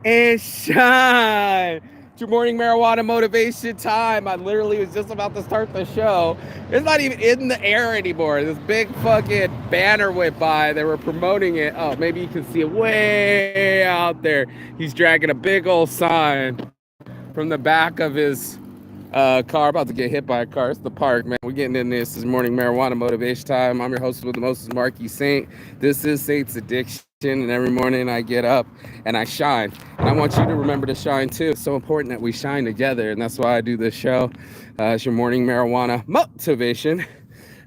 And shine. It's your morning marijuana motivation time. I literally was just about to start the show. It's not even in the air anymore. This big fucking banner went by. They were promoting it. Oh, maybe you can see it way out there. He's dragging a big old sign from the back of his car, about to get hit by a car. It's the park, man. We're getting in this. This is morning marijuana motivation time. I'm your host with the most, Marky Saint. This is Saint's Addiction, and every morning I get up and I shine. And I want you to remember to shine too. It's so important that we shine together, and that's why I do this show. It's your morning marijuana motivation.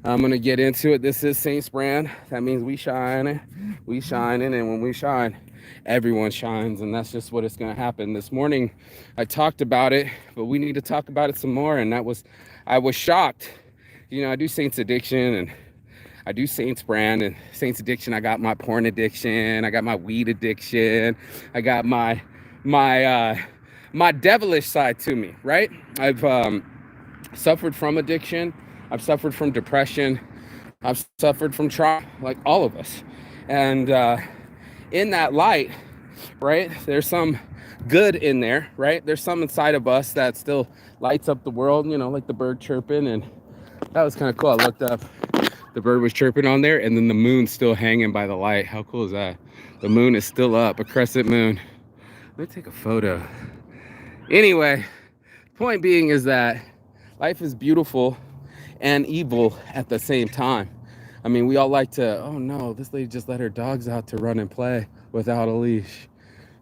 I'm gonna get into it. This is Saint's brand. That means we shine, and when we shine, everyone shines, and that's just what is gonna happen. This morning, I talked about it, but we need to talk about it some more. And I was shocked. You know, I do Saints Addiction, and I do Saints brand and Saints Addiction. I got my porn addiction. I got my weed addiction. I got my devilish side to me. Right? I've suffered from addiction. I've suffered from depression. I've suffered from trauma, like all of us. And in that light, right, there's some good in there, right? There's some inside of us that still lights up the world, you know, like the bird chirping. And that was kind of cool. I looked up, the bird was chirping on there, and then the moon's still hanging by the light. How cool is that? The moon is still up, a crescent moon. Let me take a photo. Anyway, point being is that life is beautiful and evil at the same time. I mean, we all like to, oh no, this lady just let her dogs out to run and play without a leash.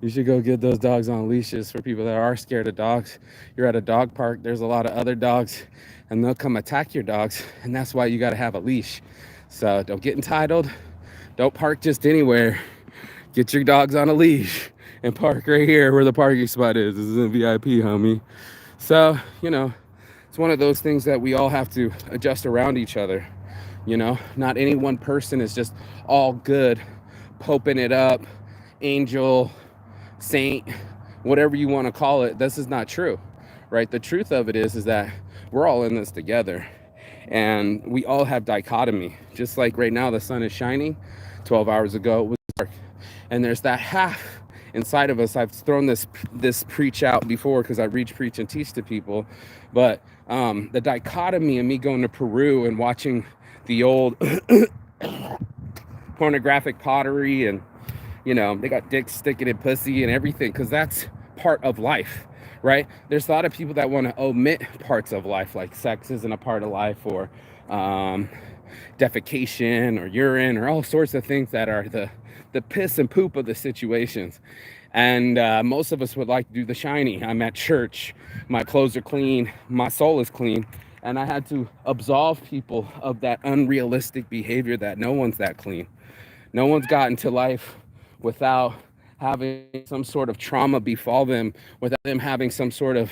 You should go get those dogs on leashes. For people that are scared of dogs. You're at a dog park, there's a lot of other dogs, and they'll come attack your dogs, and that's why you got to have a leash. So don't get entitled. Don't park just anywhere. Get your dogs on a leash and park right here where the parking spot is. This is a VIP, homie. So, you know, it's one of those things that we all have to adjust around each other. You know, not any one person is just all good, poping it up, angel, saint, whatever you want to call it. This is not true, right? The truth of it is that we're all in this together, and we all have dichotomy. Just like right now, the sun is shining. 12 hours ago, it was dark, and there's that half inside of us. I've thrown this preach out before because I preach, and teach to people, but the dichotomy of me going to Peru and watching the old pornographic pottery, and you know, they got dicks sticking in pussy and everything, because that's part of life, right? There's a lot of people that want to omit parts of life, like sex isn't a part of life, or defecation or urine, or all sorts of things that are the piss and poop of the situations. And most of us would like to do the shiny. I'm at church, my clothes are clean, my soul is clean, and I had to absolve people of that unrealistic behavior, that no one's that clean. No one's gotten to life without having some sort of trauma befall them, without them having some sort of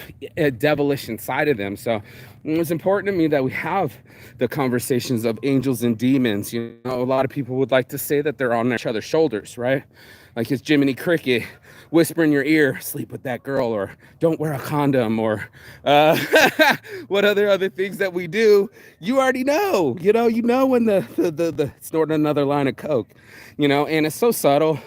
devilish inside of them. So it's important to me that we have the conversations of angels and demons. You know, a lot of people would like to say that they're on each other's shoulders, right? Like it's Jiminy Cricket whisper in your ear, sleep with that girl, or don't wear a condom, or what other things that we do. You already know, you know when the snorting another line of coke, you know, and it's so subtle.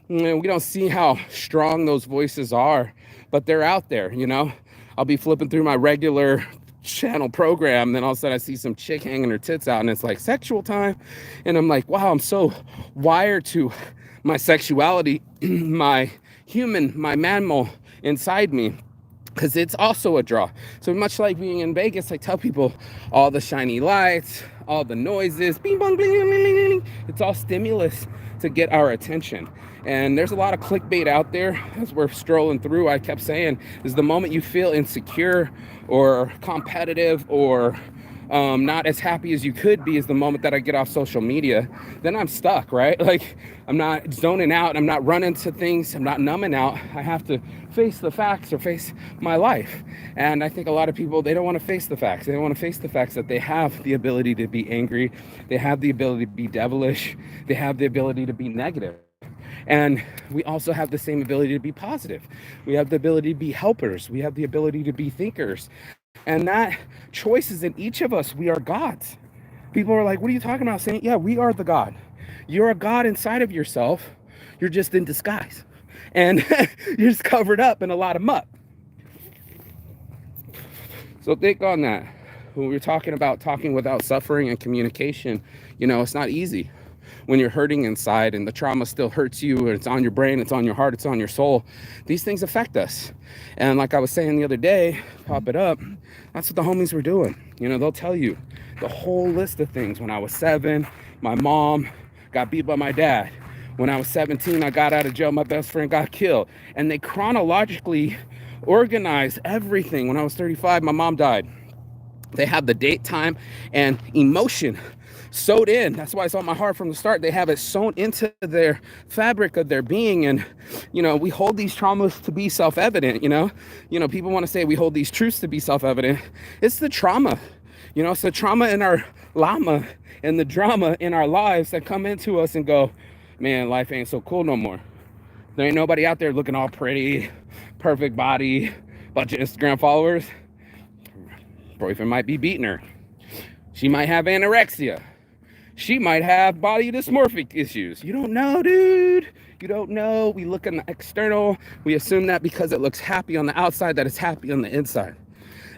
We don't see how strong those voices are, but they're out there, you know. I'll be flipping through my regular channel program, and then all of a sudden I see some chick hanging her tits out, and it's like sexual time, and I'm like, wow, I'm so wired to my sexuality, my mammal inside me, because it's also a draw. So much like being in Vegas, I tell people all the shiny lights, all the noises, bing bong bling bling bling bling, it's all stimulus to get our attention. And there's a lot of clickbait out there. As we're strolling through, I kept saying, is the moment you feel insecure or competitive or not as happy as you could be, is the moment that I get off social media. Then I'm stuck, right? Like I'm not zoning out, I'm not running to things, I'm not numbing out. I have to face the facts or face my life. And I think a lot of people, they don't want to face the facts. They don't want to face the facts that they have the ability to be angry, they have the ability to be devilish, they have the ability to be negative. And we also have the same ability to be positive. We have the ability to be helpers. We have the ability to be thinkers. And that choice is in each of us. We are gods. People are like, what are you talking about, Saint? Yeah, we are the God. You're a God inside of yourself. You're just in disguise. and you're just covered up in a lot of muck. So think on that. When we're talking about talking without suffering and communication, it's not easy when you're hurting inside and the trauma still hurts you, or it's on your brain, it's on your heart, it's on your soul. These things affect us. And like I was saying the other day, pop it up, that's what the homies were doing. They'll tell you the whole list of things. When I was 7, my mom got beat by my dad. When I was 17, I got out of jail, my best friend got killed. And they chronologically organized everything. When I was 35, my mom died. They have the date, time, and emotion sewed in. That's why it's on my heart from the start. They have it sewn into their fabric of their being. And, we hold these traumas to be self-evident, people want to say we hold these truths to be self-evident. It's the trauma, it's the trauma in our llama and the drama in our lives that come into us and go, man, life ain't so cool no more. There ain't nobody out there looking all pretty, perfect body, bunch of Instagram followers. Boyfriend might be beating her. She might have anorexia. She might have body dysmorphic issues. You don't know, dude. You don't know. We look in the external. We assume that because it looks happy on the outside, that it's happy on the inside.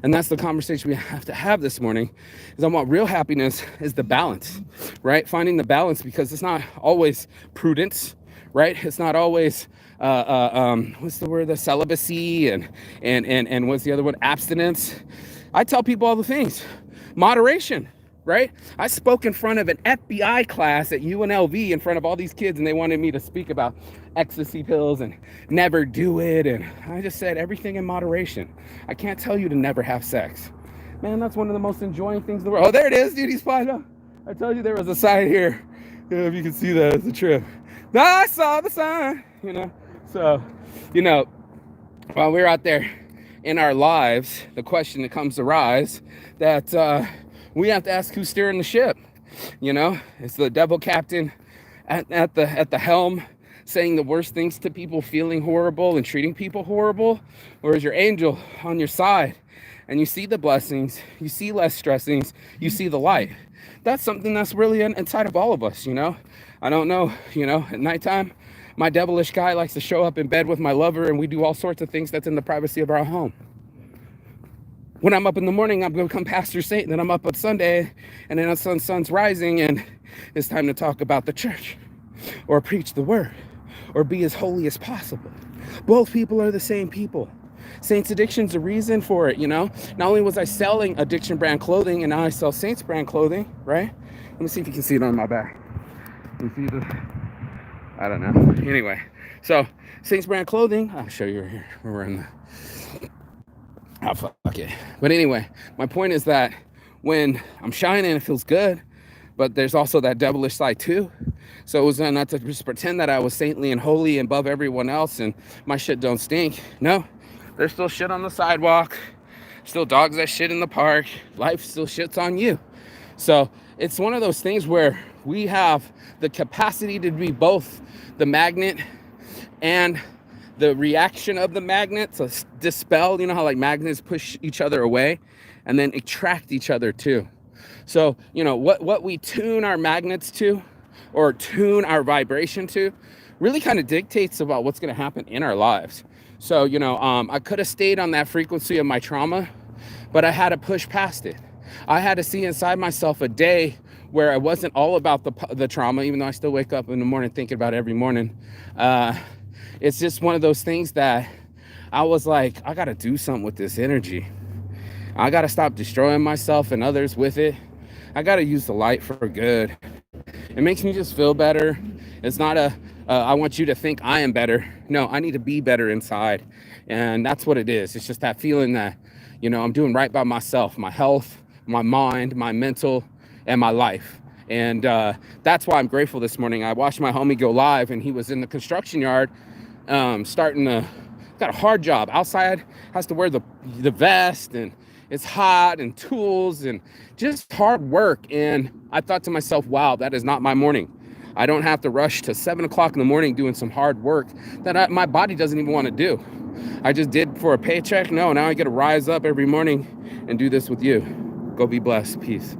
And that's the conversation we have to have this morning, is on what real happiness is, the balance, right? Finding the balance, because it's not always prudence, right? It's not always what's the word? The celibacy and what's the other one? Abstinence. I tell people all the things. Moderation, right? I spoke in front of an FBI class at UNLV in front of all these kids, and they wanted me to speak about ecstasy pills and never do it. And I just said everything in moderation. I can't tell you to never have sex. Man, that's one of the most enjoying things in the world. Oh, there it is, dude. He's flying up. I told you there was a sign here. If you can see that, it's a trip. No, I saw the sign, So, while we're out there in our lives, the question that comes to rise that we have to ask who's steering the ship. Is the devil captain at the helm saying the worst things to people, feeling horrible and treating people horrible? Or is your angel on your side and you see the blessings, you see less stressings, you see the light? That's something that's really inside of all of us, I don't know, at nighttime, my devilish guy likes to show up in bed with my lover, and we do all sorts of things that's in the privacy of our home. When I'm up in the morning, I'm going to become Pastor Satan, then I'm up on Sunday, and then the sun's rising, and it's time to talk about the church, or preach the word, or be as holy as possible. Both people are the same people. Saints Addiction's a reason for it, Not only was I selling Addiction brand clothing, and now I sell Saints brand clothing, right? Let me see if you can see it on my back. You see the... I don't know. Anyway, so Saints brand clothing. I'll show you here. We're in the... Oh, fuck it. But anyway, my point is that when I'm shining, it feels good, but there's also that devilish side too. So it was not to just pretend that I was saintly and holy and above everyone else and my shit don't stink. No, there's still shit on the sidewalk, still dogs that shit in the park. Life still shits on you. So it's one of those things where we have the capacity to be both the magnet and the reaction of the magnet to dispel, how like magnets push each other away and then attract each other too. So, what we tune our magnets to or tune our vibration to really kind of dictates about what's going to happen in our lives. So, I could have stayed on that frequency of my trauma, but I had to push past it. I had to see inside myself a day where I wasn't all about the trauma, even though I still wake up in the morning thinking about it every morning. It's just one of those things that I was like, I got to do something with this energy. I got to stop destroying myself and others with it. I got to use the light for good. It makes me just feel better. It's not I want you to think I am better. No, I need to be better inside. And that's what it is. It's just that feeling that, I'm doing right by myself, my health, my mind, my mental, and my life. And that's why I'm grateful this morning. I watched my homie go live, and he was in the construction yard got a hard job outside, has to wear the vest, and it's hot, and tools, and just hard work. And I thought to myself, wow, that is not my morning. I don't have to rush to 7 o'clock in the morning doing some hard work that my body doesn't even want to do. I just did for a paycheck. No, now I get to rise up every morning and do this with you. Go be blessed. Peace.